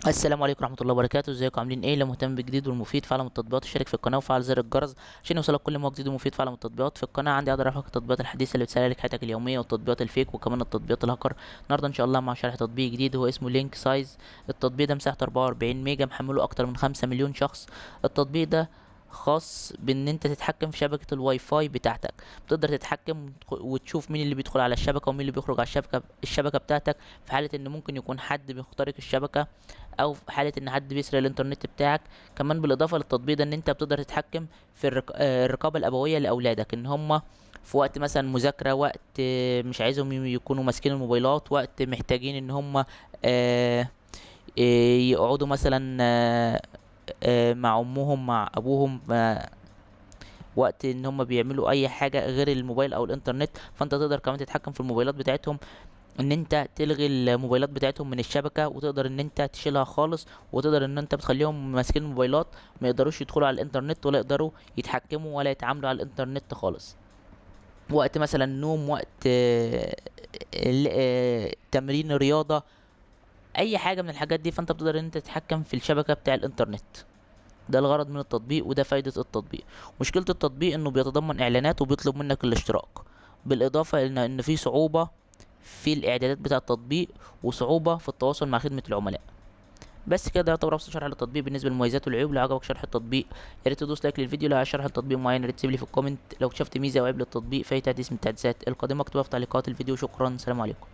السلام عليكم ورحمة الله وبركاته. ازيكم عاملين ايه؟ لو مهتم بالجديد والمفيد في عالم التطبيقات اشترك في القناة وفعل زر الجرس عشان يوصلك كل ما هو جديد ومفيد في عالم التطبيقات. في القناة عندي اقدر ارفع التطبيقات الحديثة اللي بتسهل لك حياتك اليومية والتطبيقات الفيك وكمان التطبيقات الهاكر. النهارده ان شاء الله مع شرح تطبيق جديد هو اسمه لينك سايز. التطبيق ده مساحته 44 ميجا، محمله اكتر من 5 مليون شخص. التطبيق ده خاص بان انت تتحكم في شبكة الواي فاي بتاعتك. بتقدر تتحكم وتشوف مين اللي بيدخل على الشبكة ومين اللي بيخرج على الشبكة بتاعتك، في حالة ان ممكن يكون حد بيخترق الشبكة او في حاله ان حد بيسرق الانترنت بتاعك. كمان بالاضافه للتطبيق ده ان انت بتقدر تتحكم في الرقابه الابويه لاولادك، ان هم في وقت مثلا مذاكره، وقت مش عايزهم يكونوا ماسكين الموبايلات، وقت محتاجين ان هم آه، يقعدوا مثلا مع امهم مع ابوهم، وقت ان هم بيعملوا اي حاجه غير الموبايل او الانترنت. فانت تقدر كمان تتحكم في الموبايلات بتاعتهم، ان انت تلغي الموبايلات بتاعتهم من الشبكة، وتقدر ان انت تشيلها خالص، وتقدر ان انت بتخليهم ماسكين الموبايلات ما يقدروش يدخلوا على الانترنت ولا يقدروا يتحكموا ولا يتعاملوا على الانترنت خالص. وقت مثلا نوم، وقت تمرين رياضة، اي حاجة من الحاجات دي، فانت بتقدر ان انت تتحكم في الشبكة بتاع الانترنت. ده الغرض من التطبيق وده فايدة التطبيق. مشكلة التطبيق انه بيتضمن اعلانات وبيطلب منك الاشتراك، بالاضافة ان في صعوبة في الاعدادات بتاع التطبيق وصعوبة في التواصل مع خدمة العملاء. بس كده يعتبر ابسط شرح للتطبيق بالنسبه للمميزات والعيوب. لو عجبك شرح التطبيق يا ريت تدوس لايك للفيديو. لو عايز شرح التطبيق معين يا ريت تسيب لي في الكومنت. لو اكتشفت ميزه او عيب للتطبيق فاي تحديث من التحديثات القادمه اكتبها في تعليقات الفيديو. شكرا، سلام عليكم.